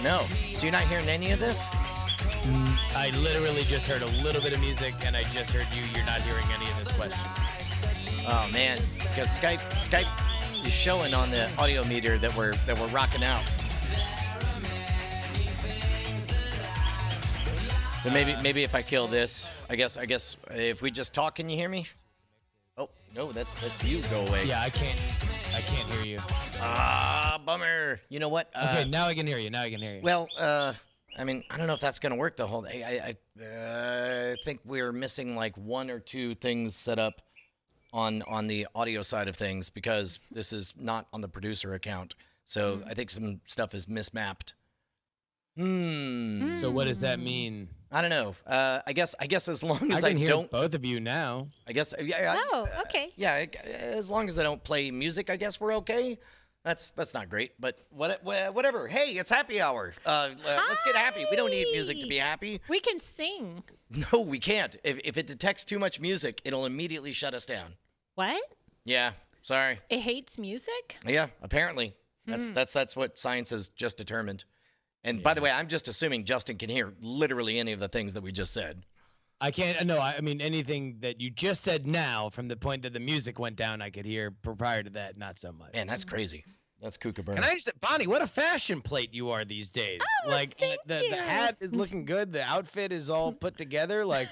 no? So you're not hearing any of this? I literally just heard a little bit of music, and I just heard you. You're not hearing any of this question. Oh man, because Skype is showing on the audio meter that we're rocking out. So maybe if I kill this, I guess if we just talk, can you hear me? Oh no, that's you. Go away. Yeah, I can't hear you. Ah, bummer. You know what? Okay, now I can hear you. Well, I mean, I don't know if that's gonna work the whole day. I think we're missing like one or two things set up on the audio side of things because this is not on the producer account. So I think some stuff is mismapped. So what does that mean? I don't know. I guess as long as I I can hear don't. both of you now. I guess. Yeah. Oh, okay. Yeah. As long as I don't play music, I guess we're okay. That's not great, but whatever. Hey, it's happy hour. Let's get happy. We don't need music to be happy. We can sing. No, we can't. If it detects too much music, it'll immediately shut us down. What? Yeah. Sorry. It hates music? Yeah. Apparently, that's what science has just determined. And by the way, I'm just assuming Justin can hear literally any of the things that we just said. I can't. No, I mean anything that you just said now, from the point that the music went down, I could hear. Prior to that, not so much. Man, that's crazy. That's kookaburra. Can I just, Bonnie? What a fashion plate you are these days. Oh, like thank the you. hat is looking good. The outfit is all put together. Like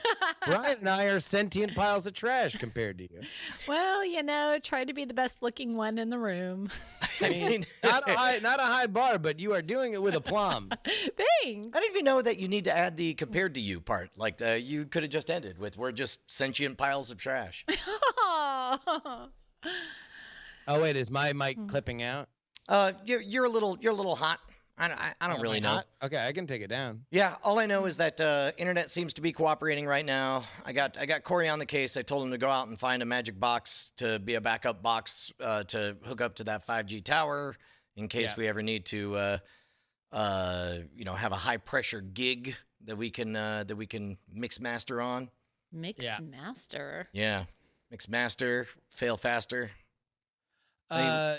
Brian and I are sentient piles of trash compared to you. Well, try to be the best looking one in the room. I mean, Not a high bar, but you are doing it with aplomb. Thanks. I don't even know that you need to add the compared to you part. Like you could have just ended with "We're just sentient piles of trash." Oh. Oh wait, is my mic clipping out? You're a little hot. I don't really know. Not? Okay, I can take it down. Yeah, all I know is that internet seems to be cooperating right now. I got Corey on the case. I told him to go out and find a magic box to be a backup box to hook up to that 5G tower in case we ever need to have a high pressure gig that we can mix master on. Mix master. Yeah, mix master, fail faster. No,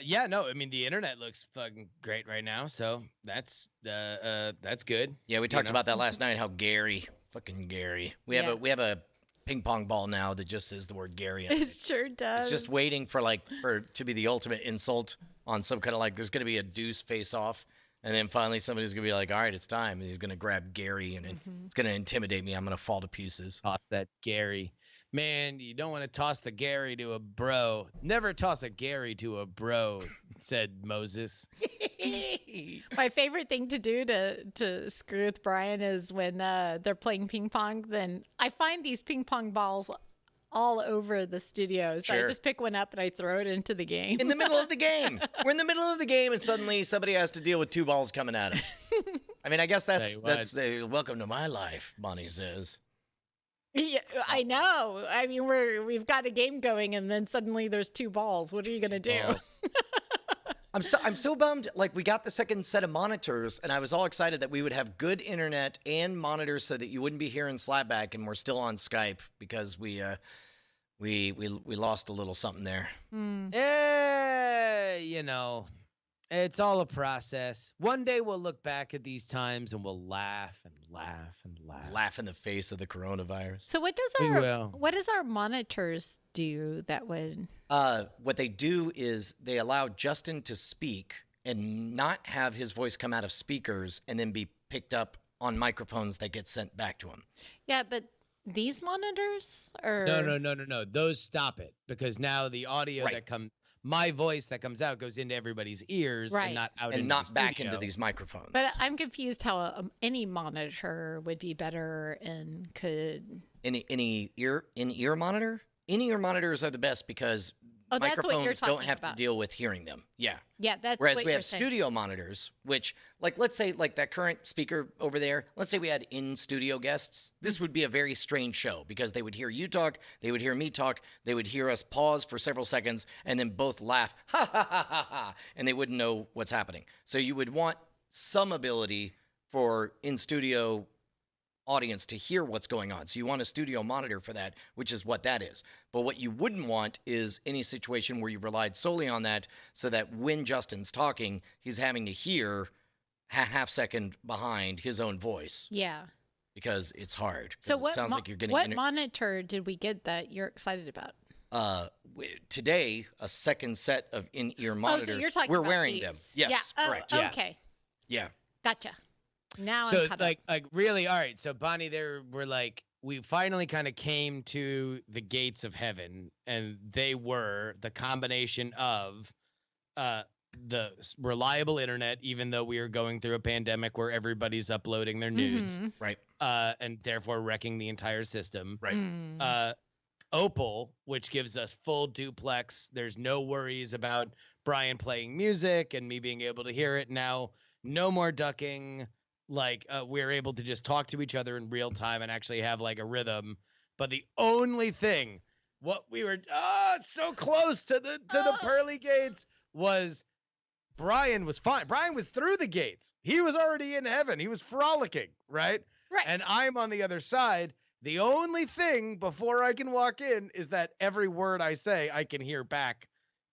I mean the internet looks fucking great right now, so that's good. Yeah, we talked about that last night. How fucking Gary. We have a ping pong ball now that just says the word Gary. It sure does. It's just waiting for to be the ultimate insult on some kind of there's gonna be a deuce face off, and then finally somebody's gonna be like, all right, it's time, and he's gonna grab Gary, and it's gonna intimidate me. I'm gonna fall to pieces. Toss that Gary. Man, you don't want to toss the Gary to a bro. Never toss a Gary to a bro, said Moses. My favorite thing to do to screw with Brian is when they're playing ping pong. Then I find these ping pong balls all over the studio. So I just pick one up and I throw it into the game. In the middle of the game. We're in the middle of the game, and suddenly somebody has to deal with two balls coming at him. I mean, I guess that's welcome to my life, Bonnie says. Yeah, I know. I mean, we've got a game going, and then suddenly there's two balls. What are you gonna do? I'm so bummed. Like, we got the second set of monitors, and I was all excited that we would have good internet and monitors so that you wouldn't be hearing slapback, and we're still on Skype because we lost a little something there. It's all a process. One day we'll look back at these times and we'll laugh and laugh and laugh. Laugh in the face of the coronavirus. So what does our monitors do that would? What they do is they allow Justin to speak and not have his voice come out of speakers and then be picked up on microphones that get sent back to him. Yeah, but these monitors are No. Those stop it because now the audio my voice that comes out goes into everybody's ears and not out and into not the back studio. into these microphones. But I'm confused how any monitor would be better and could any ear monitor. In-ear monitors are the best because microphones don't have to deal with hearing them. Yeah. Yeah, that's whereas what we you're have saying. studio monitors, which, let's say, that current speaker over there, let's say we had in-studio guests. This would be a very strange show because they would hear you talk, they would hear me talk, they would hear us pause for several seconds, and then both laugh, ha, ha, ha, ha, ha, and they wouldn't know what's happening. So you would want some ability for in-studio audience to hear what's going on. So you want a studio monitor for that, which is what that is. But what you wouldn't want is any situation where you relied solely on that so that when Justin's talking, he's having to hear half second behind his own voice Yeah. because it's hard. 'Cause So it sounds like you're getting what monitor did we get that you're excited about? today a second set of in-ear monitors. Oh, so you're talking We're about wearing these. them. Yes, Yeah. correct. Yeah. Okay. Yeah. Gotcha. Now So I'm caught like up. really, all right. So Bonnie, there were like we finally kind of came to the gates of heaven, and they were the combination of the reliable internet, even though we are going through a pandemic where everybody's uploading their nudes, Mhm. Right. and therefore wrecking the entire system. Right. Mm. Opal, which gives us full duplex. There's no worries about Brian playing music and me being able to hear it now. No more ducking. Like we're able to just talk to each other in real time and actually have like a rhythm. But the only thing, what we were so close to the pearly gates was Brian was fine. Brian was through the gates. He was already in heaven. He was frolicking, right? Right. And I'm on the other side. The only thing before I can walk in is that every word I say, I can hear back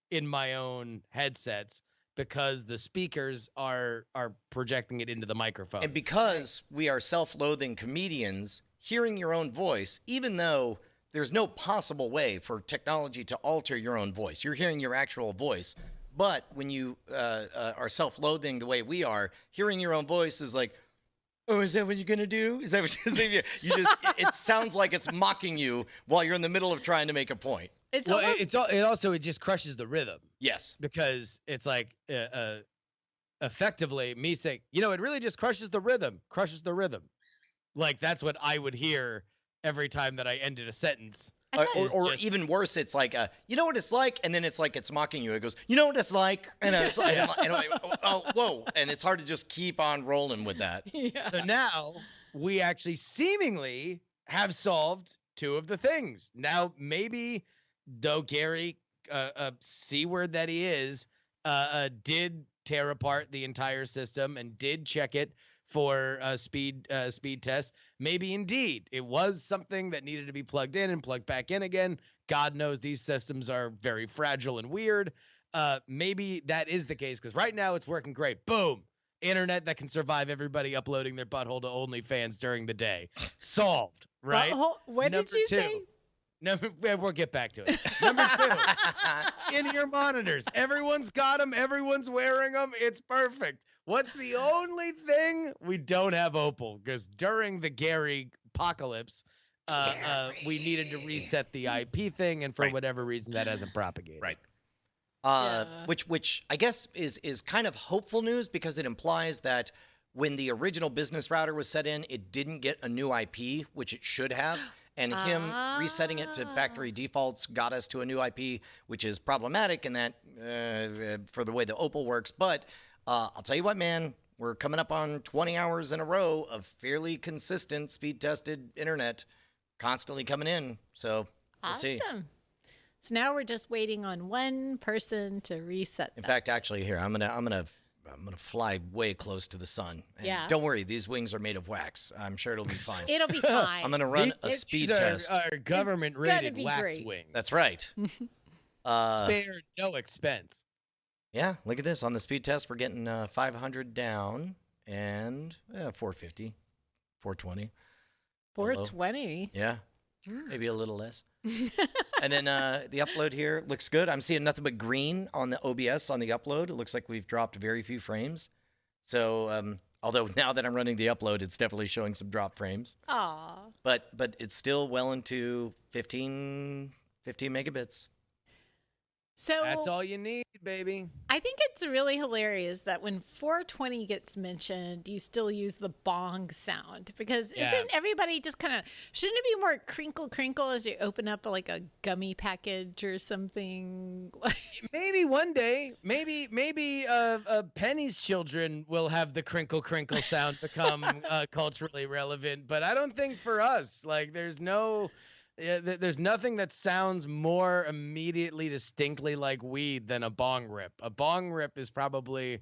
in my own headsets because the speakers are projecting it into the microphone. And because we are self-loathing comedians, hearing your own voice, even though there's no possible way for technology to alter your own voice, you're hearing your actual voice. But when you are self-loathing the way we are, hearing your own voice is like, oh, is that what you're gonna do? Is that what you're saying? You just it sounds like it's mocking you while you're in the middle of trying to make a point. It's well, almost it just crushes the rhythm Yes. because it's like effectively me saying, it really just crushes the rhythm. Like that's what I would hear every time that I ended a sentence. I thought- Or just- even worse, it's like, you know what it's like? And then it's like it's mocking you. It goes, you know what it's like? And it's like, and I'm like, oh, whoa. And it's hard to just keep on rolling with that. yeah. So now we actually seemingly have solved two of the things. Now, maybe though Gary, C-word that he is, did tear apart the entire system and did check it for speed tests. Maybe indeed it was something that needed to be plugged in and plugged back in again. God knows these systems are very fragile and weird. Maybe that is the case because right now it's working great. Boom. Internet that can survive everybody uploading their butthole to OnlyFans during the day. Solved, right? What did you say? We'll get back to it. Number 2, in-ear monitors. Everyone's got them. Everyone's wearing them. It's perfect. What's the only thing we don't have Opal? Because during the Gary apocalypse, we needed to reset the IP thing, and for Right. whatever reason, that hasn't propagated. Right. Yeah. Which I guess is kind of hopeful news because it implies that when the original business router was set in, it didn't get a new IP, which it should have. And him resetting it to factory defaults got us to a new IP, which is problematic in that for the way the Opal works. But I'll tell you what, man, we're coming up on 20 hours in a row of fairly consistent speed-tested internet constantly coming in. So we'll see. Awesome. So now we're just waiting on one person to reset. In that. fact, actually, here I'm gonna fly way close to the sun. And Yeah. Don't worry, these wings are made of wax. I'm sure it'll be fine. It'll be fine. I'm gonna run a These speed are test. government-rated be wax great. wings. That's right. Spared no expense. Yeah, look at this. On the speed test, we're getting 500 down and 450, 420. 420. Yeah, maybe a little less. And then the upload here looks good. I'm seeing nothing but green on the OBS on the upload. It looks like we've dropped very few frames. So, although now that I'm running the upload, it's definitely showing some drop frames. Aw. But it's still well into 15 megabits. So That's all you need, baby. I think it's really hilarious that when 420 gets mentioned, you still use the bong sound because Yeah. isn't everybody just kind of shouldn't it be more crinkle crinkle as you open up like a gummy package or something? Maybe one day, maybe Penny's children will have the crinkle crinkle sound become culturally relevant, but I don't think for us. Like, there's nothing that sounds more immediately distinctly like weed than a bong rip. A bong rip is probably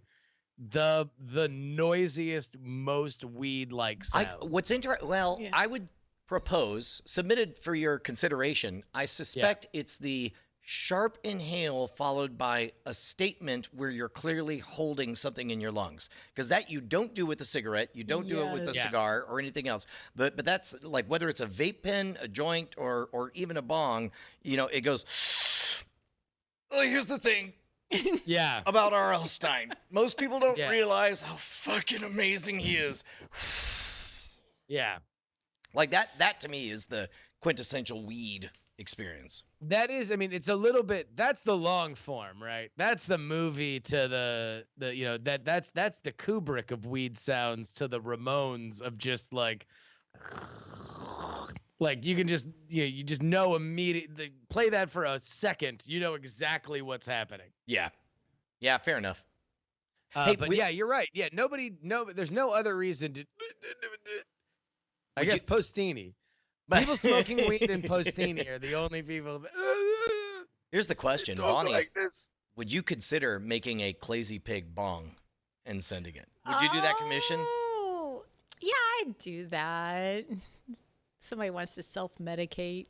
the noisiest, most weed-like sound. What's interesting? Well, Yeah. I would propose, submitted for your consideration. I suspect it's the sharp inhale followed by a statement where you're clearly holding something in your lungs, because that you don't do with a cigarette, you don't do it with a Yes. cigar or anything else. But that's like whether it's a vape pen, a joint, or even a bong, it goes. Oh, here's the thing Yeah. about R.L. Stein. Most people don't Yeah. realize how fucking amazing he is. Yeah. Like that to me is the quintessential weed experience. That is, I mean, it's a little bit, that's the long form, right? That's the movie to that's the Kubrick of weed sounds to the Ramones of just like you can just, you just know immediately, play that for a second, you know exactly what's happening. Yeah. Yeah, fair enough. But yeah, you're right. Yeah, there's no other reason to, I Would guess you- Postini. People smoking weed and Postini are the only people. Here's the question, Talk Bonnie. like this. Would you consider making a Clazy Pig bong and sending it? Would you do that commission? Oh, yeah, I'd do that. Somebody wants to self-medicate.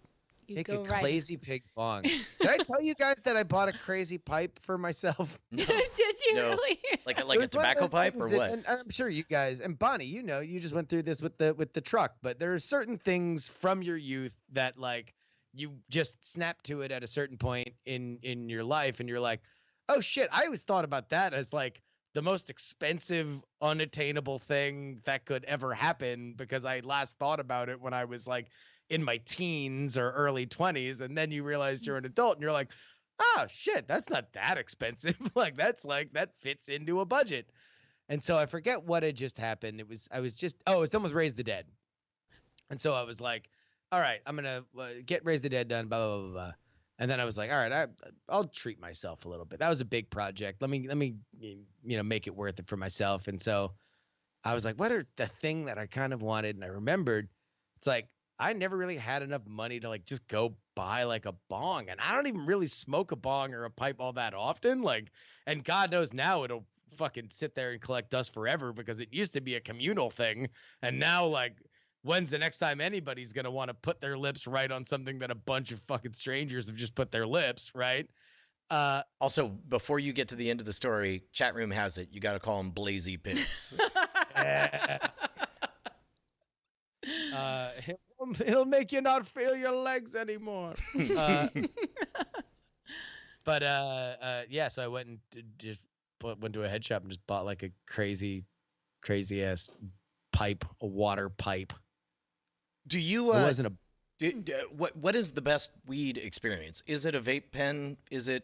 You Make go a right. crazy pig bong. Did I tell you guys that I bought a crazy pipe for myself? No. Did you No. really? Like It a was one of tobacco those pipe things or that- what? And I'm sure you guys and Bonnie, you just went through this with the truck, but there are certain things from your youth that like you just snap to it at a certain point in your life, and you're like, oh shit, I always thought about that as like the most expensive, unattainable thing that could ever happen because I last thought about it when I was like in my teens or early 20s, and then you realize you're an adult and you're like, oh shit, that's not that expensive. That fits into a budget. And so I forget what had just happened. It's almost Raise the Dead. And so I was like, all right, I'm gonna get Raise the Dead done, blah blah blah blah blah. And then I was like, all right, I'll treat myself a little bit. That was a big project. Let me make it worth it for myself. And so I was like, what are the thing that I kind of wanted? And I remembered, it's like I never really had enough money to like just go buy like a bong, and I don't even really smoke a bong or a pipe all that often. Like, and God knows now it'll fucking sit there and collect dust forever because it used to be a communal thing, and now like, when's the next time anybody's gonna want to put their lips right on something that a bunch of fucking strangers have just put their lips right? Also, before you get to the end of the story, chat room has it. You got to call them Blazy Pigs. It'll make you not feel your legs anymore. Yeah, so I went and went to a head shop and just bought like a crazy ass pipe, a water pipe. Do you? It wasn't a. What is the best weed experience? Is it a vape pen? Is it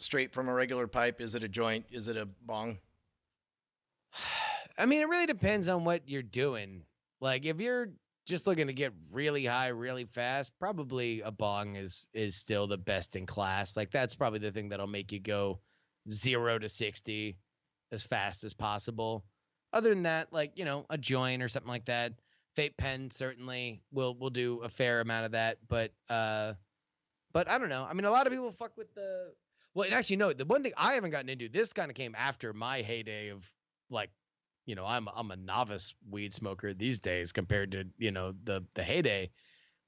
straight from a regular pipe? Is it a joint? Is it a bong? I mean, it really depends on what you're doing. Like, if you're just looking to get really high really fast, probably a bong is still the best in class. Like, that's probably the thing that'll make you go 0 to 60 as fast as possible. Other than that, like, a joint or something like that. Vape pen certainly will do a fair amount of that, but I don't know. I mean, a lot of people fuck with the. Well, actually, no. The one thing I haven't gotten into, this kind of came after my heyday of like, I'm a novice weed smoker these days compared to the heyday,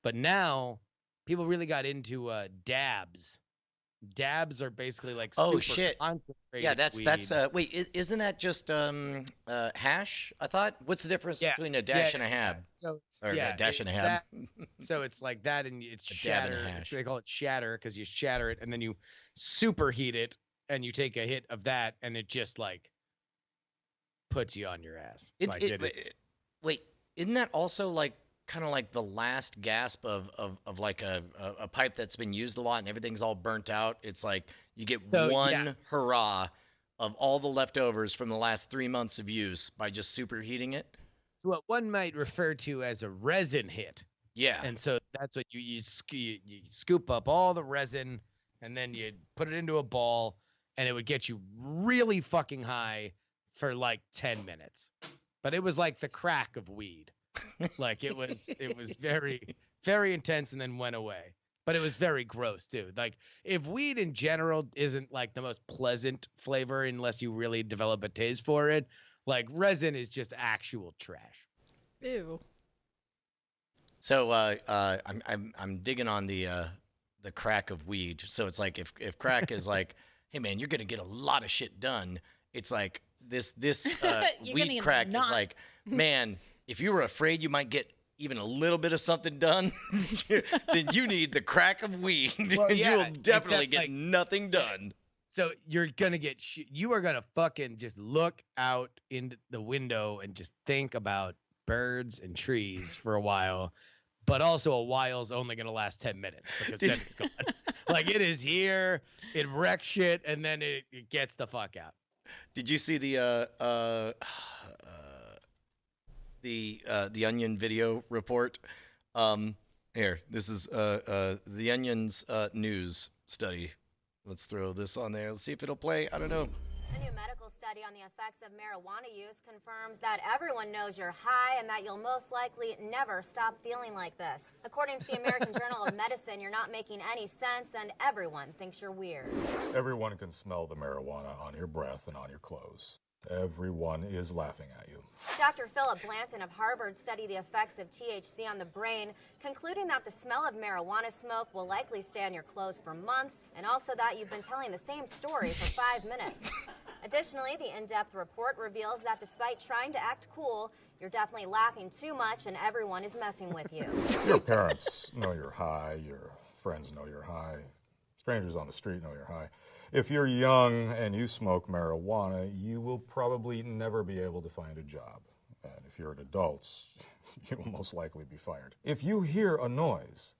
but now people really got into dabs. Dabs are basically like Oh, super shit. concentrated Yeah, that's weed. wait, isn't that just hash? I thought. What's the difference Yeah, between a dash and a yeah. hab? So Or a dash and a it's hab? so it's like that, and it's A dab and a shatter. hash. They call it shatter because you shatter it and then you superheat it, and you take a hit of that, and it just like puts you on your ass. Wait, isn't that also like kind of like the last gasp of like a pipe that's been used a lot and everything's all burnt out? It's like you get one hurrah of all the leftovers from the last 3 months of use by just superheating it. What one might refer to as a resin hit. Yeah. And so that's what you scoop up all the resin, and then you put it into a ball, and it would get you really fucking high for like 10 minutes. But it was like the crack of weed. Like it was very, very intense and then went away. But it was very gross too. Like if weed in general isn't like the most pleasant flavor unless you really develop a taste for it, like resin is just actual trash. Ew. So I'm digging on the the crack of weed. So it's like if crack is like, hey man, you're gonna get a lot of shit done. It's like this weed crack is like, man, if you were afraid you might get even a little bit of something done, then you need the crack of weed. Well, and yeah, you'll definitely except, get like, nothing done. So you're gonna get you are gonna fucking just look out into the window and just think about birds and trees for a while, but also a while's only gonna last 10 minutes because then it's gone. Like it is here, it wrecks shit, and then it gets the fuck out. Did you see the Onion video report? Here, this is the Onion's news study. Let's throw this on there. Let's see if it'll play. I don't know. A new medical study on the effects of marijuana use confirms that everyone knows you're high and that you'll most likely never stop feeling like this. According to the American Journal of Medicine, you're not making any sense and everyone thinks you're weird. Everyone can smell the marijuana on your breath and on your clothes. Everyone is laughing at you. Dr. Philip Blanton of Harvard studied the effects of THC on the brain, concluding that the smell of marijuana smoke will likely stay on your clothes for months, and also that you've been telling the same story for 5 minutes. Additionally, the in-depth report reveals that despite trying to act cool, you're definitely laughing too much and everyone is messing with you. Your parents know you're high. Your friends know you're high. Strangers on the street know you're high. If you're young and you smoke marijuana, you will probably never be able to find a job. And if you're an adult, you will most likely be fired. If you hear a noise,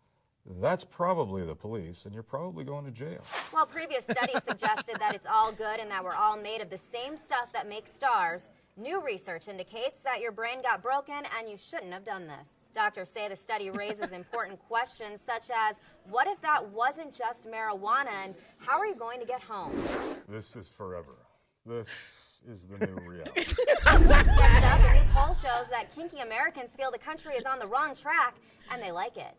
that's probably the police, and you're probably going to jail. While previous studies suggested that it's all good and that we're all made of the same stuff that makes stars, new research indicates that your brain got broken and you shouldn't have done this. Doctors say the study raises important questions such as, what if that wasn't just marijuana and how are you going to get home? This is forever. This is the new reality. Next up, a new poll shows that kinky Americans feel the country is on the wrong track and they like it.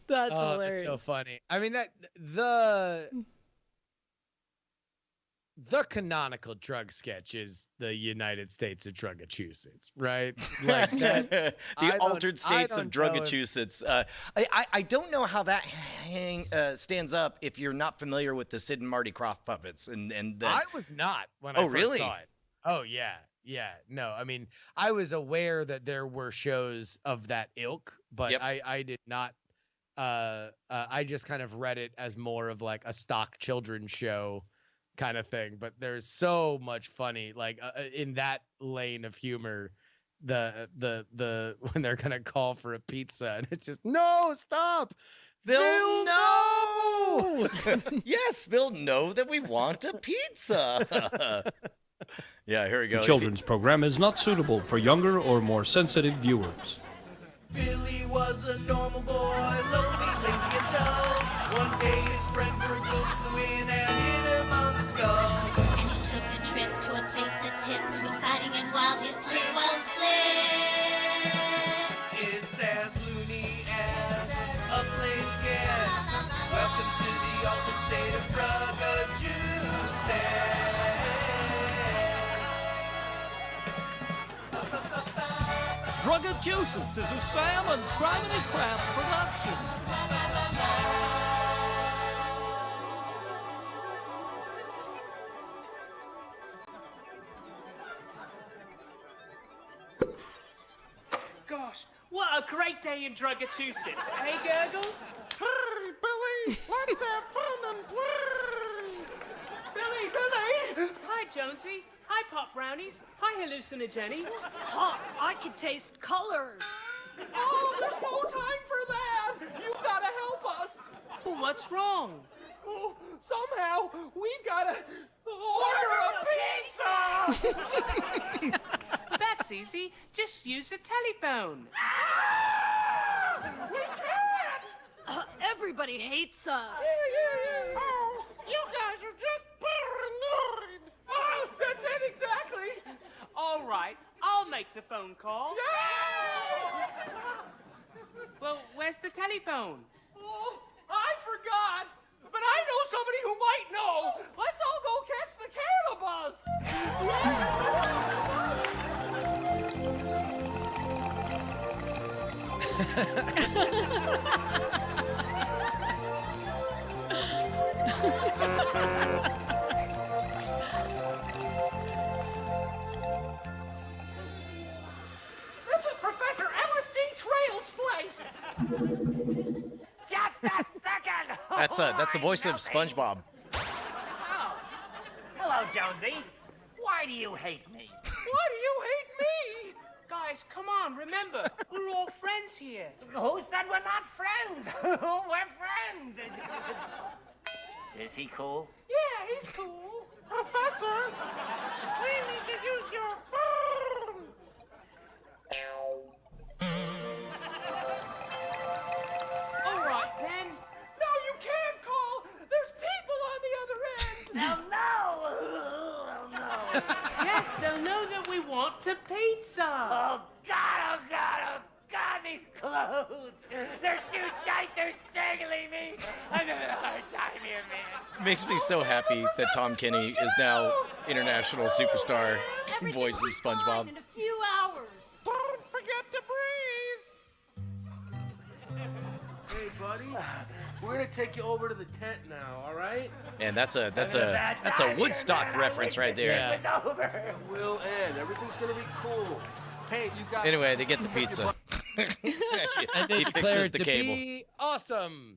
That's Oh, hilarious. that's so funny. I mean, that the canonical drug sketch is the United States of Drugachusetts, right? Like that. The altered states of don't know if- Drugachusetts. I don't know how that stands up if you're not familiar with the Sid and Marty Krofft puppets. And the, I was not when Oh, I first really? saw it. Oh yeah, yeah. No, I mean, I was aware that there were shows of that ilk, but Yep. I did not. I just kind of read it as more of like a stock children's show kind of thing. But there's so much funny like in that lane of humor. The when they're gonna call for a pizza and it's just no stop. they'll know. Yes, they'll know that we want a pizza. Yeah, here we go. The children's program is not suitable for younger or more sensitive viewers. Billy was a normal boy, lonely, lazy, and dull. One day his friend Virgil flew in and hit him on the skull. And he took a trip to a place that's hip, exciting and wild. His lip was split. It's as loony as a place gets. Welcome to the altered state of Drugachusetts. Drugachusetts is a Sam and Criminy Crab production. Gosh, what a great day in Drugachusetts, eh, Gurgles? Hey, Billy, let's have fun and play. Billy! Hi, Jonesy. Hi, Pop Brownies. Hi, Hallucinogeny. Hot, I can taste colors. Oh, there's no time for that! You gotta help us! Well, what's wrong? Oh, somehow, we've gotta order a pizza! That's easy. Just use the telephone. We can't! Everybody hates us. Oh, you guys are just paranoid! Oh, that's it exactly! All right, I'll make the phone call. Yeah! Well, where's the telephone? Oh, I forgot! But I know somebody who might know! Let's all go catch the cannibals! This is Professor LSD Trail's place. Just a second. That's the voice of SpongeBob. Oh. Hello, Jonesy. Why do you hate me? Why do you hate me? Guys, come on, remember, we're all friends here. Who said we're not friends? We're friends. Is he cool? Yeah, he's cool. Professor, we need to use your phone. All right, then. No, you can't call. There's people on the other end. Oh, no. Oh, no. Yes, they'll know that we want to pizza. Oh, God, oh, God, oh, God, these clothes. They're too tight. They're strangling me. I'm having a hard time here, man. Makes me so happy that Tom Kenny is now international superstar voice of SpongeBob. In a few hours. Don't forget to breathe. Hey, buddy, we're gonna take you over to the tent now, all right? And that's a Woodstock reference right there. Yeah. It's over. It will end. Everything's gonna be cool. Hey, you got. Anyway, they get the pizza. And they He declare fixes it the to cable. be awesome.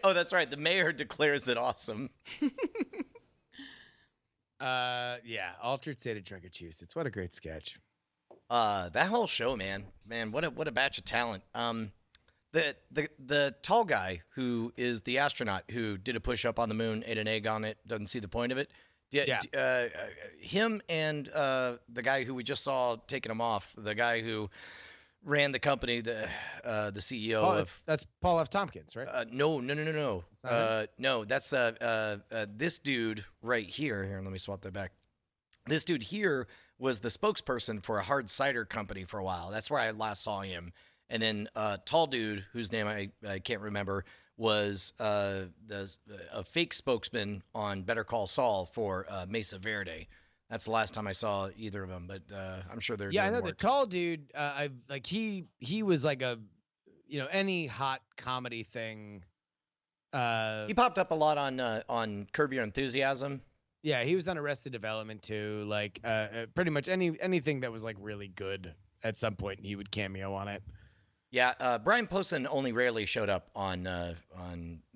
Oh, that's right. The mayor declares it awesome. Yeah, Altered State of Chuckachusetts. What a great sketch. That whole show, man, what a batch of talent. The tall guy who is the astronaut who did a push up on the moon, ate an egg on it, doesn't see the point of it. Him and the guy who we just saw taking him off, the guy who ran the company, the CEO of. That's Paul F. Tompkins, right? No. That's not him? No, that's this dude right here. Here, let me swap that back. This dude here was the spokesperson for a hard cider company for a while. That's where I last saw him. And then tall dude, whose name I can't remember, was a fake spokesman on Better Call Saul for Mesa Verde. That's the last time I saw either of them, but I'm sure they're Yeah, I doing know the work. tall dude. He was like a, any hot comedy thing. He popped up a lot on Curb Your Enthusiasm. Yeah, he was on Arrested Development too. Like pretty much anything that was like really good at some point, he would cameo on it. Yeah, Brian Posehn only rarely showed up on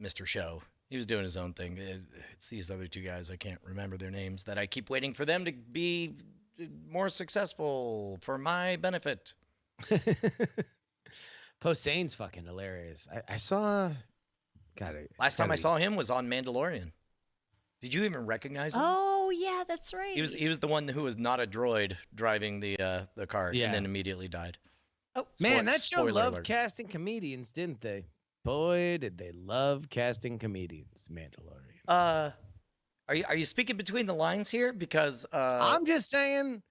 Mr. Show. He was doing his own thing. It's these other two guys, I can't remember their names, that I keep waiting for them to be more successful for my benefit. Posehn's fucking hilarious. I saw. Last time I saw him was on Mandalorian. Did you even recognize him? Oh yeah, that's right. He was the one who was not a droid driving the car and then immediately died. Oh Man, that show spoiler loved alert. casting comedians, didn't they? Boy, did they love casting comedians, Mandalorian. Are you speaking between the lines here? Because I'm just saying,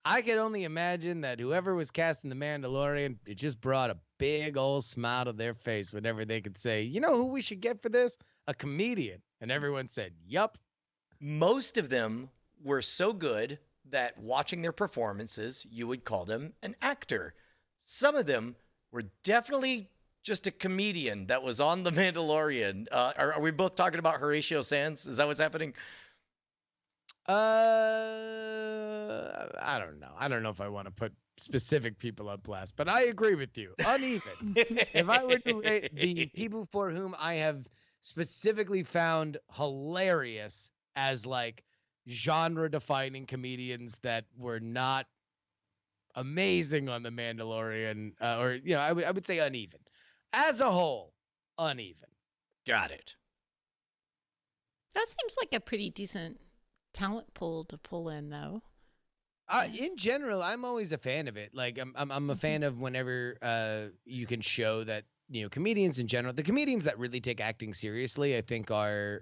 I could only imagine that whoever was casting the Mandalorian, it just brought a big old smile to their face whenever they could say, you know who we should get for this? A comedian. And everyone said, yup. most of them were so good that watching their performances, you would call them an actor. Some of them were definitely just a comedian that was on The Mandalorian. Are we both talking about Horatio Sands? Is that what's happening? I don't know. I don't know if I want to put specific people on blast, but I agree with you. Uneven. If I were to rate the people for whom I have specifically found hilarious as like genre-defining comedians that were not amazing on The Mandalorian, I would say uneven. As a whole, uneven. Got it. That seems like a pretty decent talent pool to pull in, though. In general, I'm always a fan of it. Like I'm a fan of whenever you can show that, comedians in general, the comedians that really take acting seriously, I think they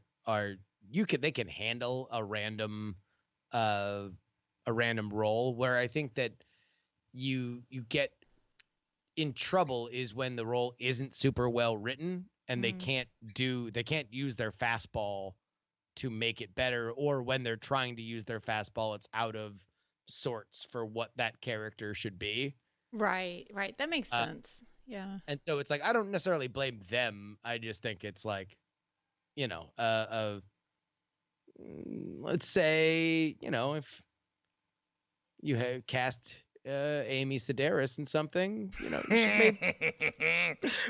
can handle a random role. Where I think that you get in trouble is when the role isn't super well written and they can't use their fastball to make it better, or when they're trying to use their fastball, it's out of sorts for what that character should be. Right. That makes sense. Yeah. And so it's like I don't necessarily blame them. I just think it's like, you know, let's say, you know, if you have cast Amy Sedaris in something, you know, you should maybe.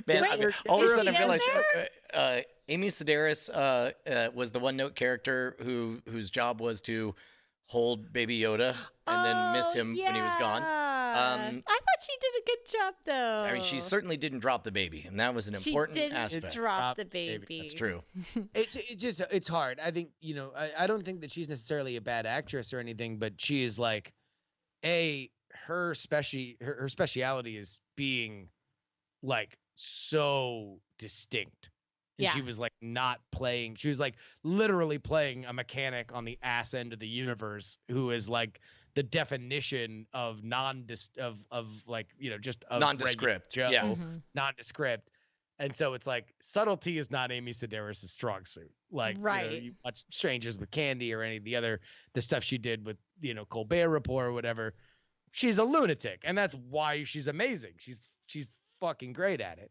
Man, Wait, all of a is sudden she I realized in Amy Sedaris was the one-note character whose job was to hold Baby Yoda and then miss him when he was gone. I thought she did a good job, though. I mean, she certainly didn't drop the baby, and that was an important She didn't aspect. drop the baby. That's true. It's hard. I think, you know, I don't think that she's necessarily a bad actress or anything, but she is like, her speciality is being like so distinct. And Yeah. she was like not playing. She was like literally playing a mechanic on the ass end of the universe who is like the definition of like, you know, just a Nondescript. regular Joe, Yeah. Mhm. nondescript. And so it's like subtlety is not Amy Sedaris' strong suit. Like, Right. you watch Strangers with Candy or any of the stuff she did with, you know, Colbert Report or whatever. She's a lunatic, and that's why she's amazing. She's fucking great at it.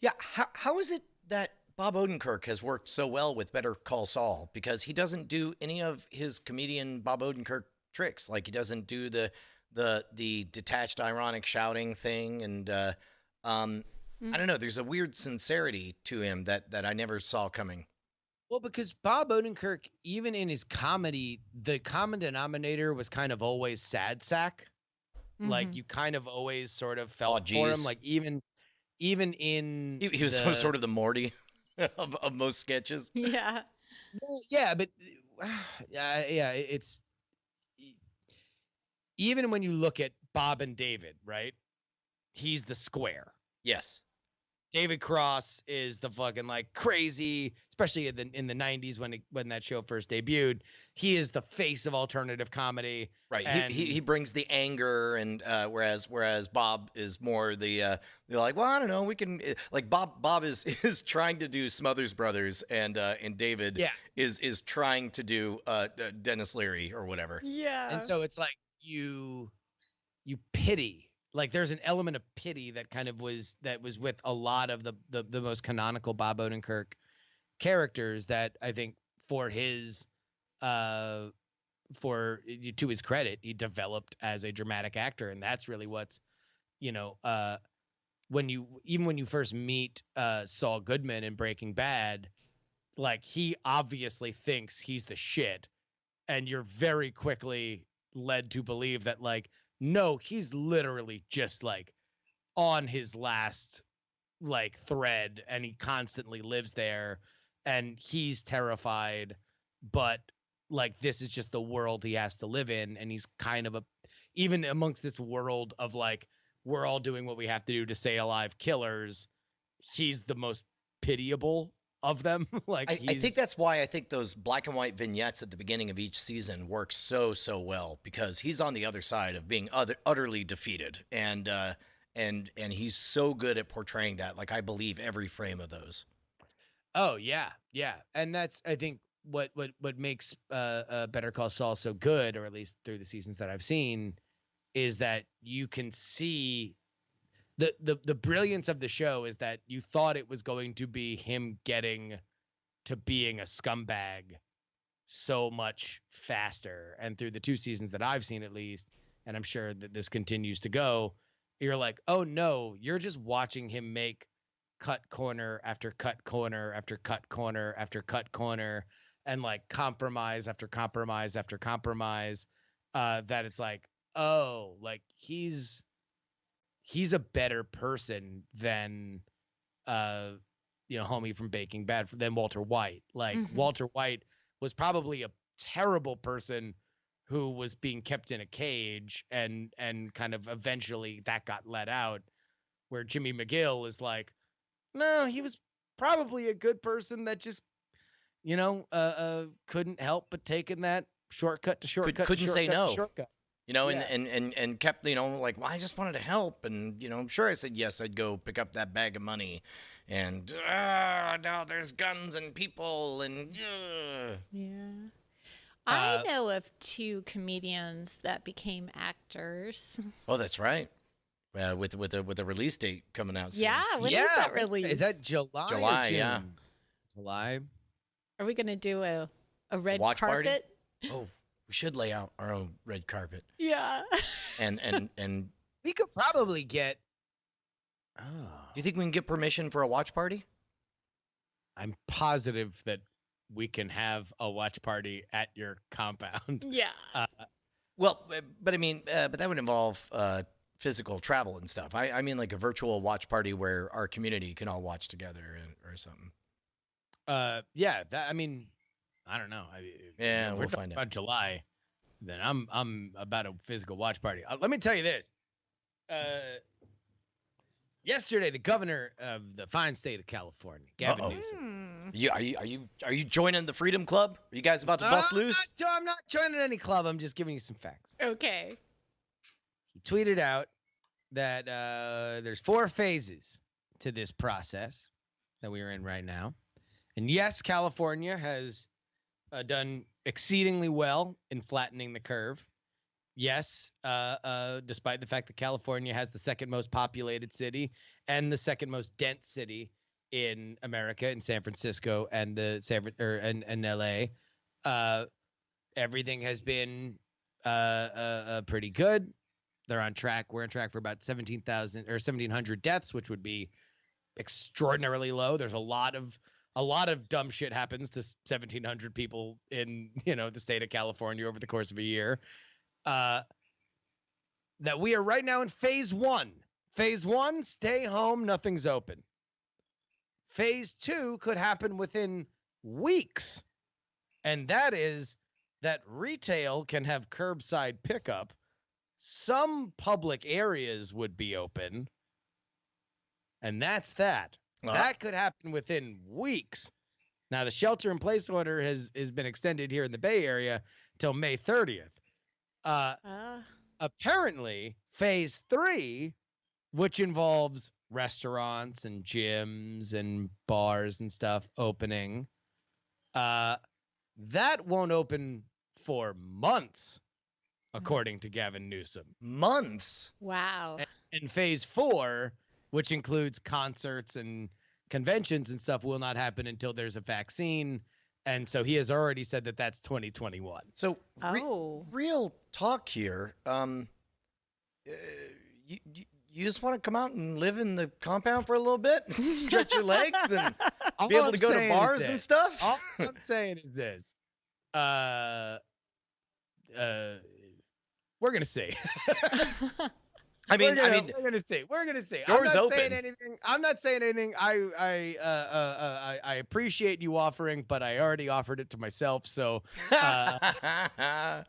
Yeah. How is it that Bob Odenkirk has worked so well with Better Call Saul? Because he doesn't do any of his comedian Bob Odenkirk tricks. Like, he doesn't do the detached ironic shouting thing, and I don't know. There's a weird sincerity to him that I never saw coming. Well, because Bob Odenkirk, even in his comedy, the common denominator was kind of always sad sack. Like, Mhm. you kind of always sort of felt for geez. him. Like, even in He was the, sort of the Morty of most sketches. Yeah. yeah, but yeah, it's even when you look at Bob and David, right? He's the square. Yes. David Cross is the fucking like crazy, especially in the 90s when that show first debuted. He is the face of alternative comedy. Right. And He brings the anger, and whereas Bob is more the they're like, well, I don't know, we can like Bob is trying to do Smothers Brothers, and David is trying to do Dennis Leary or whatever. Yeah. And so it's like you pity. Like, there's an element of pity that kind of was with a lot of the most canonical Bob Odenkirk characters that I think to his credit, he developed as a dramatic actor. And that's really what's, you know, when you first meet Saul Goodman in Breaking Bad, like, he obviously thinks he's the shit, and you're very quickly led to believe that, like, no, he's literally just like on his last like thread, and he constantly lives there, and he's terrified, but like, this is just the world he has to live in. And he's kind of even amongst this world of like, we're all doing what we have to do to stay alive killers, he's the most pitiable of them. Like, I think that's why I think those black and white vignettes at the beginning of each season work so well, because he's on the other side of being utterly defeated, and he's so good at portraying that. Like, I believe every frame of those. Oh yeah, and that's, I think, what makes Better Call Saul so good, or at least through the seasons that I've seen, is that you can see the brilliance of the show is that you thought it was going to be him getting to being a scumbag so much faster. And through the 2 seasons that I've seen, at least, and I'm sure that this continues to go, you're like, oh no, you're just watching him make cut corner after cut corner after cut corner after cut corner, and like compromise after compromise after compromise, that it's like, oh, like he's a better person than homie from Breaking Bad, than Walter White. Like, Walter White was probably a terrible person who was being kept in a cage, and kind of eventually that got let out, where Jimmy McGill is like, no, he was probably a good person that just couldn't help but taking that shortcut to shortcut. Couldn't say no. Shortcut. And kept, like, well, I just wanted to help. And, I'm sure I said, yes, I'd go pick up that bag of money. And now there's guns and people and. Yeah. I know of 2 comedians that became actors. Oh, that's right. with a release date coming out soon. Yeah, when is that what's release? Is that July? July, or June? yeah. July. Are we gonna do a red watch party? carpet? Oh, we should lay out our own red carpet. Yeah. And We could probably get. Oh, do you think we can get permission for a watch party? I'm positive that we can have a watch party at your compound. Yeah. Well, but I mean, but that would involve physical travel and stuff. I mean, like a virtual watch party where our community can all watch together or something. Yeah. That, I mean, I don't know. Yeah, if we'll we're talking find out. about July, then I'm about a physical watch party. Let me tell you this. Yesterday, the governor of the fine state of California, Gavin Newsom. Are you joining the Freedom Club? Are you guys about to bust loose? I'm not joining any club. I'm just giving you some facts. Okay. He tweeted out that there's 4 phases to this process that we are in right now. And yes, California has done exceedingly well in flattening the curve. Yes, despite the fact that California has the second most populated city and the second most dense city in America, in San Francisco and and LA, everything has been pretty good. They're on track. We're on track for about 17,000 or 1,700 deaths, which would be extraordinarily low. There's a lot of dumb shit happens to 1,700 people in the state of California over the course of a year. That we are right now in phase 1. Phase 1, stay home, nothing's open. Phase 2 could happen within weeks. And that is that retail can have curbside pickup. Some public areas would be open. And that's that. That could happen within weeks. Now, the shelter-in-place order has been extended here in the Bay Area till May 30th. Apparently, phase 3, which involves restaurants and gyms and bars and stuff opening, that won't open for months, according to Gavin Newsom. Months? Wow. And phase 4, which includes concerts and conventions and stuff, will not happen until there's a vaccine. And so he has already said that that's 2021. So real talk here. You just want to come out and live in the compound for a little bit, stretch your legs, and be able to go to bars and stuff? All I'm saying is this. We're gonna see. We're gonna see. Doors open. I'm not saying anything. I appreciate you offering, but I already offered it to myself. So, but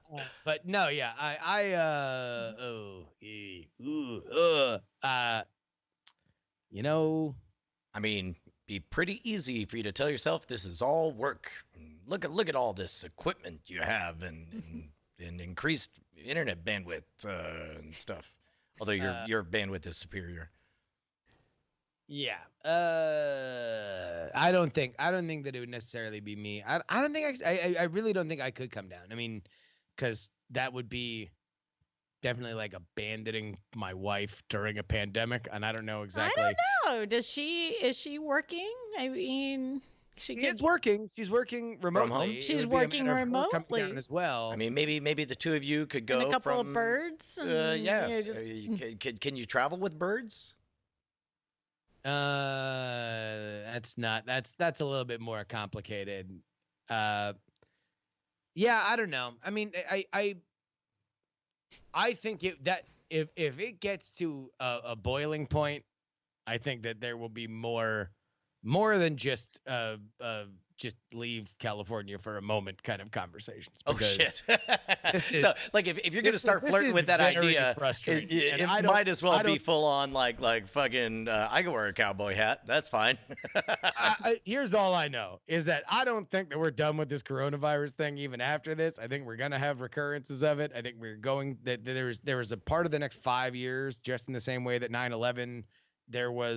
no, yeah, I mean, be pretty easy for you to tell yourself this is all work. Look at all this equipment you have and increased internet bandwidth and stuff. Although your bandwidth is superior. Yeah. I don't think that it would necessarily be me. I don't think I really don't think I could come down. I mean, because that would be definitely like abandoning my wife during a pandemic, and I don't know exactly. I don't know. Is she working? I mean, she is working. She's working remotely. From home? It She's would be a working matter of her coming remotely. down as well. I mean, maybe the two of you could go And a couple from of birds. yeah. Just... Can you travel with birds? That's a little bit more complicated. Yeah, I don't know. I mean, I think if it gets to a boiling point, I think that there will be more than just leave California for a moment kind of conversations. Oh shit! So like if you're gonna this start is flirting with that very idea, frustrating. it And I might as well be don't- full on like fucking. I can wear a cowboy hat. That's fine. Here's all I know is that I don't think that we're done with this coronavirus thing even after this. I think we're gonna have recurrences of it. I think we're going that there was a part of the next 5 years, just in the same way that 9/11.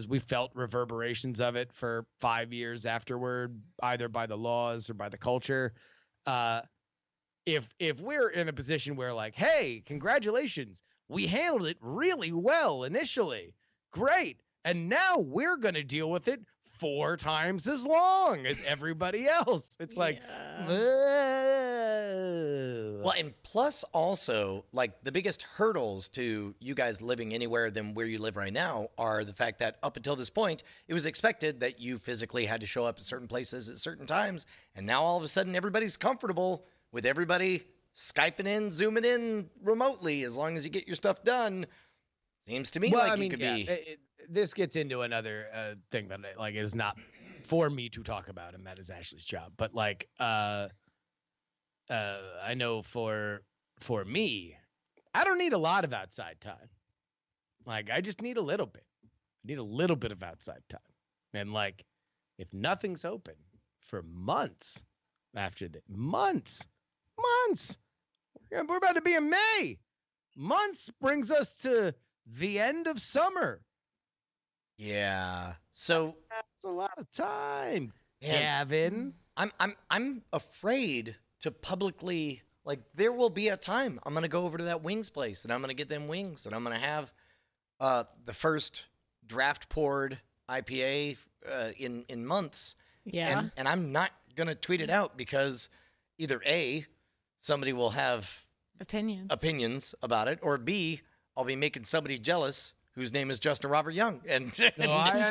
We felt reverberations of it for 5 years afterward, either by the laws or by the culture. If we're in a position where like, hey, congratulations, We handled it really well initially. Great. And now we're going to deal with it 4 times as long as everybody else. It's like, well, and plus also, like, the biggest hurdles to you guys living anywhere than where you live right now are the fact that up until this point, it was expected that you physically had to show up at certain places at certain times. And now all of a sudden, everybody's comfortable with everybody Skyping in, zooming in remotely as long as you get your stuff done. Seems to me you could be. This gets into another thing that is not for me to talk about, and that is Ashley's job. But I know for me, I don't need a lot of outside time. Like, I just need a little bit. I need a little bit of outside time. And if nothing's open for months after that, months, we're about to be in May. Months brings us to the end of summer. Yeah. So that's a lot of time, Gavin. I'm afraid to publicly, there will be a time I'm going to go over to that wings place and I'm going to get them wings and I'm going to have the first draft poured IPA in months. Yeah. And I'm not going to tweet it out because either A, somebody will have opinions about it, or B, I'll be making somebody jealous whose name is Justin Robert Young, and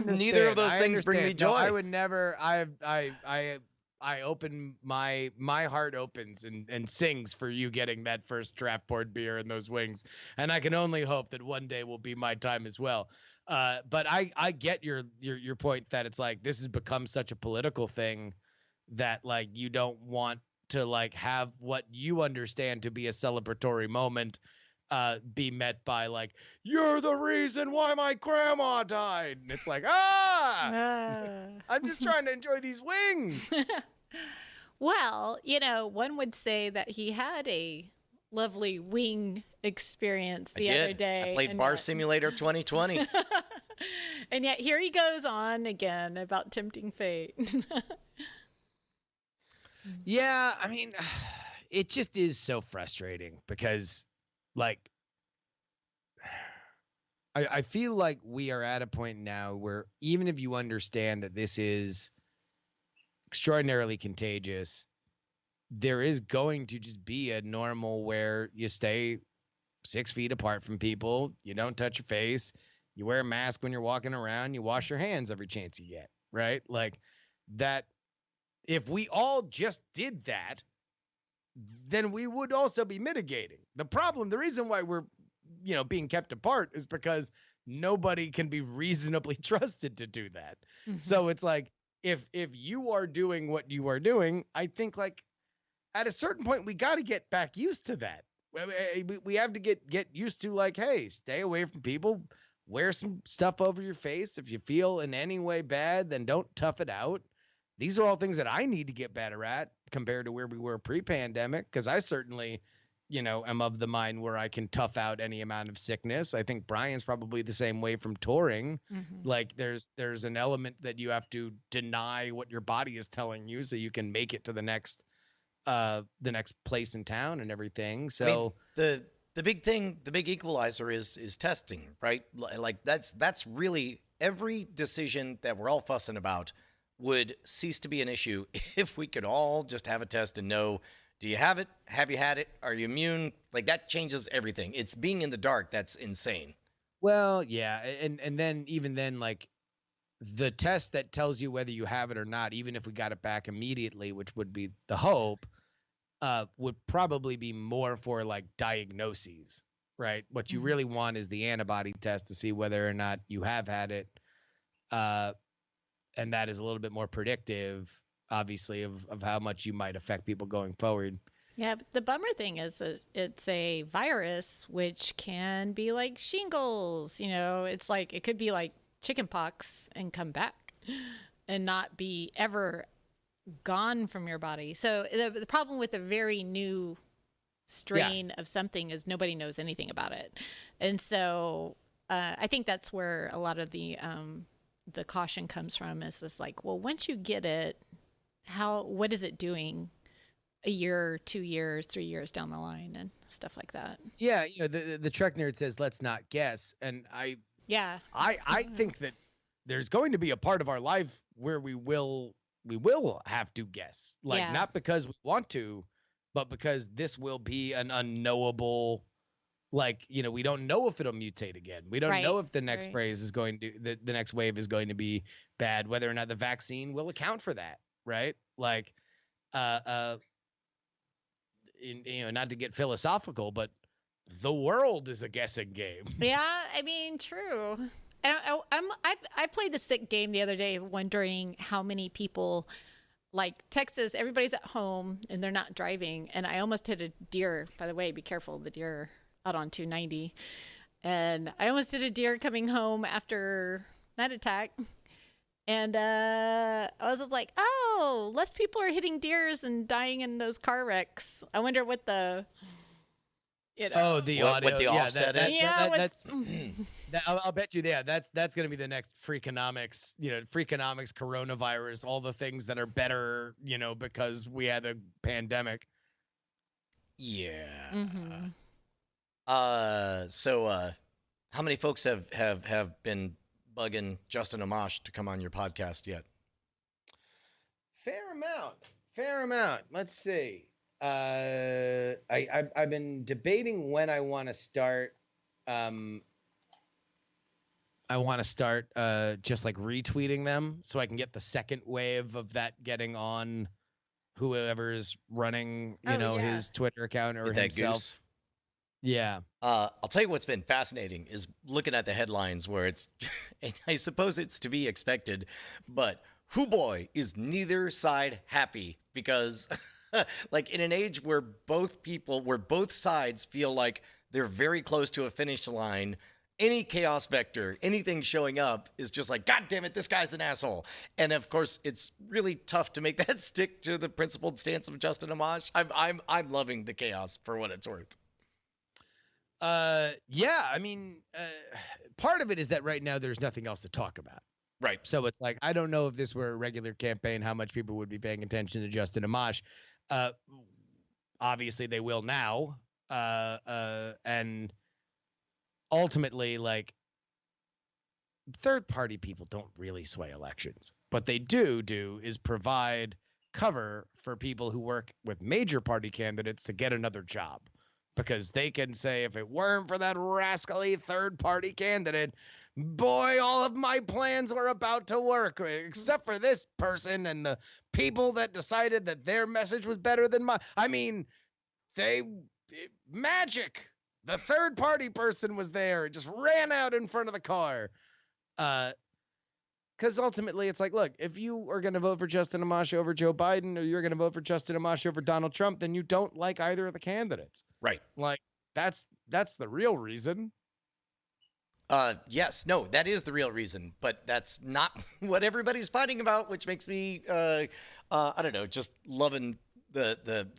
neither of those things bring me joy. No, I would never. I open my heart opens and sings for you getting that first draft poured beer and those wings, and I can only hope that one day will be my time as well. But I get your point that it's this has become such a political thing that you don't want to have what you understand to be a celebratory moment be met by you're the reason why my grandma died, and it's I'm just trying to enjoy these wings. Well, one would say that he had a lovely wing experience the other day. I played Bar Simulator 2020. And yet here he goes on again about tempting fate. Yeah, I mean, it just is so frustrating because I feel like we are at a point now where even if you understand that this is extraordinarily contagious, there is going to just be a normal where you stay 6 feet apart from people, you don't touch your face, you wear a mask when you're walking around, you wash your hands every chance you get, right? That. If we all just did that, then we would also be mitigating. The reason why we're, being kept apart is because nobody can be reasonably trusted to do that. Mm-hmm. So it's if you are doing what you are doing, I think at a certain point, we got to get back used to that. We have to get used to hey, stay away from people, wear some stuff over your face. If you feel in any way bad, then don't tough it out. These are all things that I need to get better at compared to where we were pre-pandemic, because I certainly, am of the mind where I can tough out any amount of sickness. I think Brian's probably the same way from touring. Mm-hmm. There's an element that you have to deny what your body is telling you so you can make it to the next place in town and everything. So the big thing, the big equalizer is testing, right? That's really every decision that we're all fussing about would cease to be an issue if we could all just have a test and know, do you have it? Have you had it? Are you immune? That changes everything. It's being in the dark that's insane. Well, yeah. And then even then, the test that tells you whether you have it or not, even if we got it back immediately, which would be the hope, would probably be more for diagnoses, right? What you really want is the antibody test to see whether or not you have had it. And that is a little bit more predictive, obviously, of how much you might affect people going forward. Yeah, but the bummer thing is that it's a virus, which can be like shingles. It's it could be like chickenpox and come back and not be ever gone from your body. So the problem with a very new strain of something is nobody knows anything about it. And so I think that's where a lot of the caution comes from, is this well, once you get it, what is it doing? a year, 2 years, 3 years down the line and stuff like that. Yeah, the Trek nerd says let's not guess, and I think that there's going to be a part of our life where we will have to guess, like not because we want to, but because this will be an unknowable. Like, we don't know if it'll mutate again. We don't know if the next phrase is going to the next wave is going to be bad, whether or not the vaccine will account for that, right? Like, not to get philosophical, but the world is a guessing game. Yeah, I mean, true. I played the sick game the other day, wondering how many people, like Texas, everybody's at home and they're not driving, and I almost hit a deer. By the way, be careful, the deer out on 290, and I almost hit a deer coming home after that attack. And I was like, oh, less people are hitting deers and dying in those car wrecks. I wonder what the, the audio, what the offset is. I'll bet you, that's going to be the next Freakonomics, Freakonomics, coronavirus, all the things that are better, because we had a pandemic. Yeah. Mm-hmm. So how many folks have been bugging Justin Amash to come on your podcast yet? Fair amount. Let's see. I've been debating when I want to start. I want to start just like retweeting them so I can get the second wave of that getting on whoever's running, his Twitter account or himself. Goose. Yeah. I'll tell you what's been fascinating is looking at the headlines where it's, and I suppose it's to be expected, but who boy is neither side happy, because like in an age where both sides feel like they're very close to a finish line, any chaos vector, anything showing up is just like, God damn it, this guy's an asshole. And of course, it's really tough to make that stick to the principled stance of Justin Amash. I'm loving the chaos for what it's worth. Yeah, I mean, part of it is that right now there's nothing else to talk about. Right. So it's like, I don't know if this were a regular campaign, how much people would be paying attention to Justin Amash. Obviously they will now. And ultimately, like, third party people don't really sway elections. What they do is provide cover for people who work with major party candidates to get another job. Because they can say, if it weren't for that rascally third-party candidate, boy, all of my plans were about to work, except for this person and the people that decided that their message was better than mine. I mean, magic. The third-party person was there and just ran out in front of the car. Because ultimately, it's like, look, if you are going to vote for Justin Amash over Joe Biden, or you're going to vote for Justin Amash over Donald Trump, then you don't like either of the candidates. Right. Like, that's the real reason. Yes, no, that is the real reason, but that's not what everybody's fighting about, which makes me, I don't know, just loving the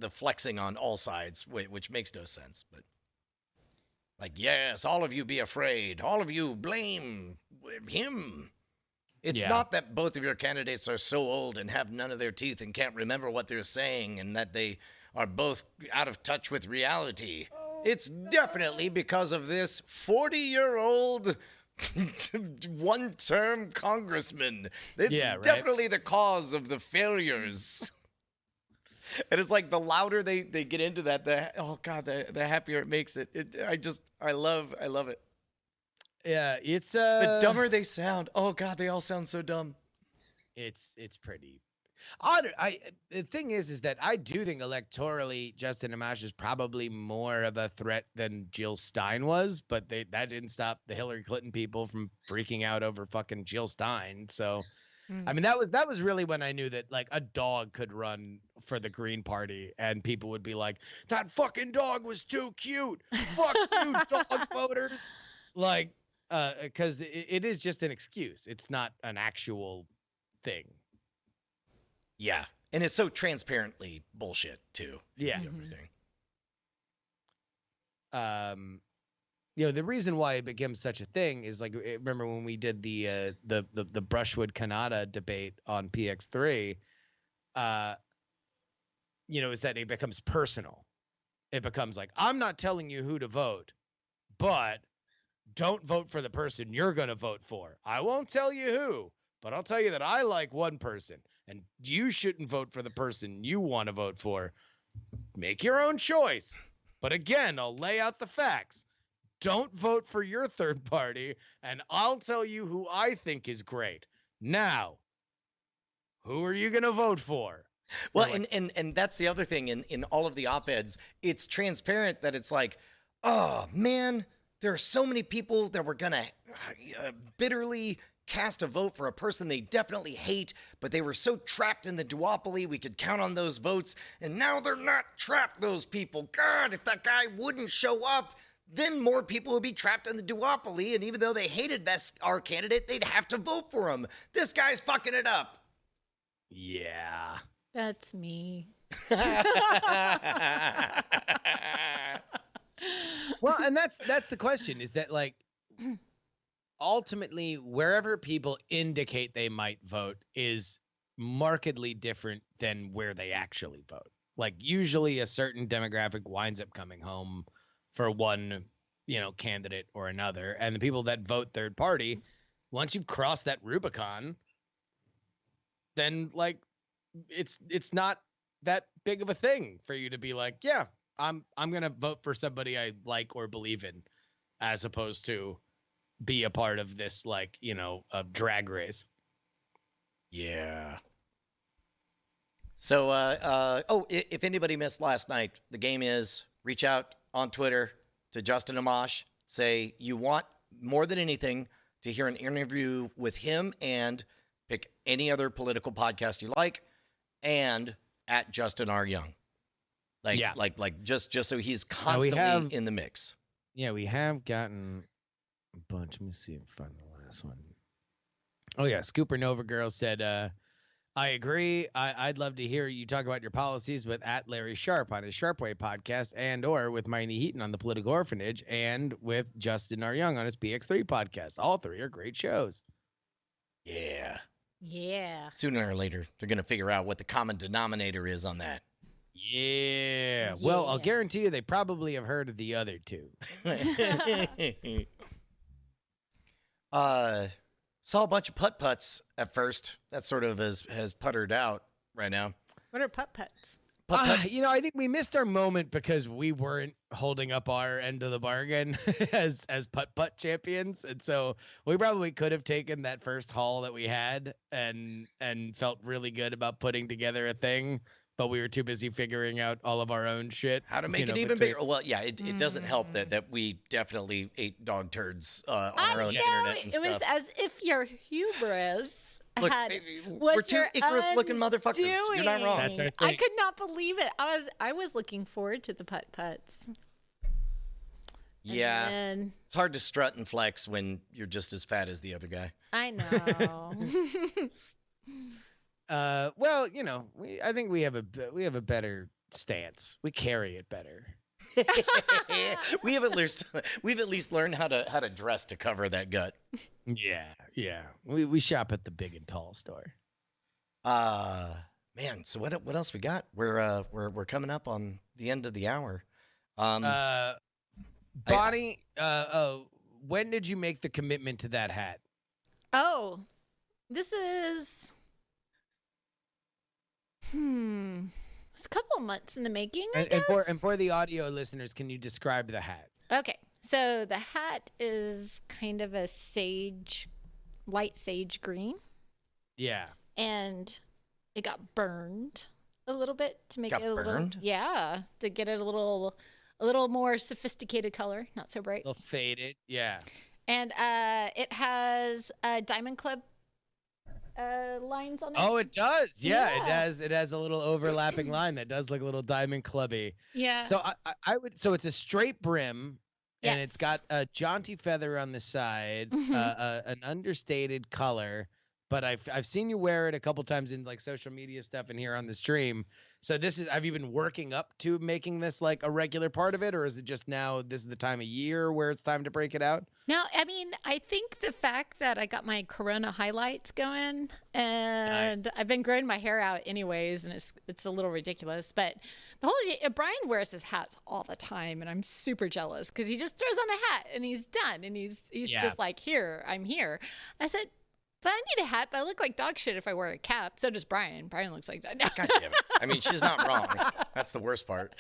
flexing on all sides, which makes no sense, but. Like, yes, all of you be afraid. All of you blame him. It's not that both of your candidates are so old and have none of their teeth and can't remember what they're saying and that they are both out of touch with reality. It's definitely because of this 40-year-old one-term congressman. It's definitely the cause of the failures. And it's like the louder they get into that, the happier it makes it. I love it. Yeah, it's the dumber they sound. Oh God, they all sound so dumb. It's pretty. The thing is that I do think electorally Justin Amash is probably more of a threat than Jill Stein was, but that didn't stop the Hillary Clinton people from freaking out over fucking Jill Stein. So. I mean, that was really when I knew that, like, a dog could run for the Green Party and people would be like, that fucking dog was too cute. Fuck you, dog voters. Like, because it is just an excuse. It's not an actual thing. Yeah. And it's so transparently bullshit, too. Yeah. Everything. The reason why it became such a thing is, like, remember when we did the Brushwood Kanata debate on PX3, is that it becomes personal. It becomes like, I'm not telling you who to vote, but don't vote for the person you're going to vote for. I won't tell you who, but I'll tell you that I like one person, and you shouldn't vote for the person you want to vote for. Make your own choice. But again, I'll lay out the facts. Don't vote for your third party, and I'll tell you who I think is great. Now, who are you going to vote for? Well, and that's the other thing in all of the op-eds. It's transparent that it's like, oh, man, there are so many people that were going to bitterly cast a vote for a person they definitely hate, but they were so trapped in the duopoly, we could count on those votes, and now they're not trapped, those people. God, if that guy wouldn't show up, then more people would be trapped in the duopoly, and even though they hated our candidate, they'd have to vote for him. This guy's fucking it up. Yeah. That's me. Well, and that's the question, is that like ultimately wherever people indicate they might vote is markedly different than where they actually vote. Like usually a certain demographic winds up coming home for one, candidate or another, and the people that vote third party, once you've crossed that Rubicon, then like it's not that big of a thing for you to be like, yeah, I'm gonna vote for somebody I like or believe in, as opposed to be a part of this like a drag race. Yeah. So if anybody missed last night, the game is reach out on Twitter to Justin Amash, say you want more than anything to hear an interview with him, and pick any other political podcast you like, and at Justin R. Young. Like just so he's constantly in the mix. Yeah, we have gotten a bunch. Let me see if I find the last one. Oh yeah, Scooper Nova Girl said, I agree. I'd love to hear you talk about your policies with at Larry Sharp on his Sharpway podcast, and or with Miney Heaton on the Political Orphanage, and with Justin R. Young on his PX3 podcast. All three are great shows. Yeah. Yeah. Sooner or later, they're going to figure out what the common denominator is on that. Yeah. Well, I'll guarantee you they probably have heard of the other two. Saw a bunch of putt-putts at first. That sort of has puttered out right now. What are putt-putts? I think we missed our moment because we weren't holding up our end of the bargain as putt-putt champions. And so we probably could have taken that first haul that we had and felt really good about putting together a thing, but we were too busy figuring out all of our own shit. How to make it even bigger. Well, yeah, it doesn't help that we definitely ate dog turds on our own internet and stuff. It was as if your hubris Look, we're two Icarus-looking motherfuckers. You're not wrong. That's our thing. I could not believe it. I was looking forward to the putt-putts. Yeah. And it's hard to strut and flex when you're just as fat as the other guy. I know. Well, I think we have a better stance. We carry it better. We've at least learned how to dress to cover that gut. Yeah. We shop at the Big and Tall store. Man. So what else we got? We're coming up on the end of the hour. Bonnie, when did you make the commitment to that hat? Oh, this is. It's a couple of months in the making, I guess. And for the audio listeners, can you describe the hat? Okay, so the hat is kind of a light sage green. Yeah. And it got burned a little bit to make it a little, burned? Yeah, to get it a little more sophisticated color, not so bright. A little faded, yeah. And it has Diamond Club lines on it. Oh, it does. Yeah, it has a little overlapping line that does look a little Diamond Clubby. Yeah. So I would. So it's a straight brim, and Yes. it's got a jaunty feather on the side, an understated color, but I've seen you wear it a couple times in like social media stuff and here on the stream. So have you been working up to making this like a regular part of it, or is it just now this is the time of year where it's time to break it out? No, I mean, I think the fact that I got my Corona highlights going, and Nice. I've been growing my hair out anyways, and it's a little ridiculous. But the whole Brian wears his hats all the time, and I'm super jealous because he just throws on a hat and he's done, and he's Yeah. just like, here, I'm here. I said, but I need a hat, but I look like dog shit if I wear a cap. So does Brian. Brian looks like that. God damn it. I mean, she's not wrong. That's the worst part.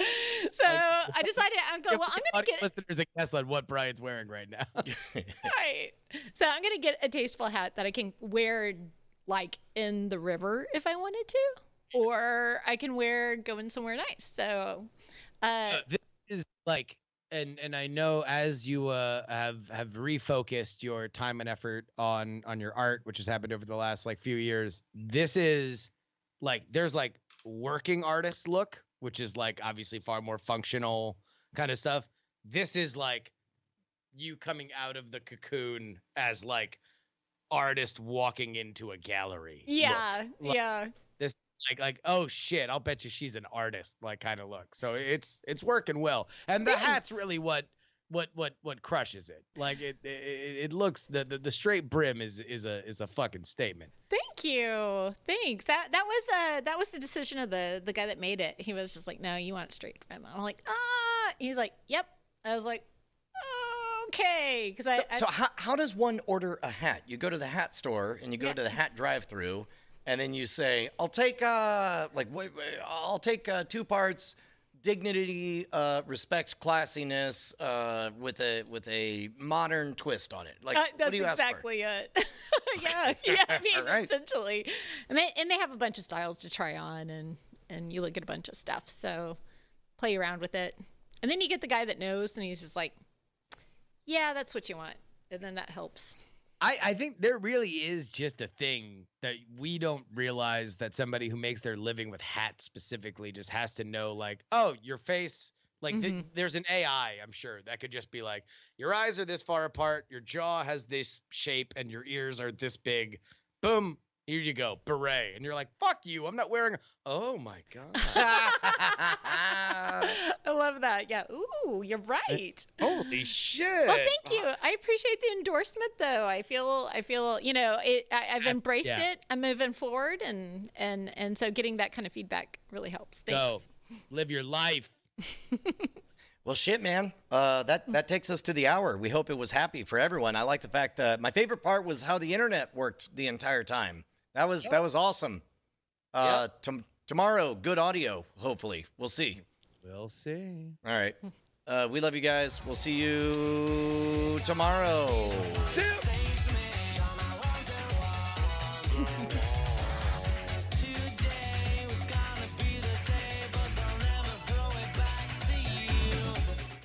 So I decided, I'm going, well, I'm going to get listeners a guess on what Brian's wearing right now. right. So I'm going to get a tasteful hat that I can wear like in the river if I wanted to, or I can wear going somewhere nice. So This is like, and I know as you have refocused your time and effort on your art, which has happened over the last like few years, this is like there's like working artist look, which is like obviously far more functional kind of stuff. This is like you coming out of the cocoon as like artist walking into a gallery. yeah, Look. yeah. This like oh shit, I'll bet you she's an artist like kind of look. So it's working well, and the hat's really what crushes it. Like it looks the straight brim is a fucking statement. Thank you. Thanks. That was the decision of the guy that made it. He was just like, no, you want it straight. I'm like, ah. He's like, yep. I was like, okay, because So how does one order a hat? You go to the hat store and you go to the hat drive-through, and then you say, I'll take I'll take 2 parts dignity, respect, classiness, with a modern twist on it. Like, that's what do you ask for? exactly it. yeah. I mean, All right. essentially, and they have a bunch of styles to try on, and you look at a bunch of stuff. So play around with it, and then you get the guy that knows, and he's just like, yeah, that's what you want, and then that helps. I think there really is just a thing that we don't realize, that somebody who makes their living with hats specifically just has to know, like, oh, your face, like there's an AI, I'm sure, that could just be like, your eyes are this far apart, your jaw has this shape, and your ears are this big. Boom, here you go, beret. And you're like, fuck you, I'm not wearing. Oh my God. I love that. Yeah. Ooh, you're right. Holy shit. Well, thank you. I appreciate the endorsement, though. I feel, I've embraced it. I'm moving forward, and so getting that kind of feedback really helps. Thanks. Go, live your life. Well, shit, man. That takes us to the hour. We hope it was happy for everyone. I like the fact that my favorite part was how the internet worked the entire time. That was awesome. Tomorrow, good audio. Hopefully, we'll see. We'll see. All right. We love you guys. We'll see you tomorrow. See you.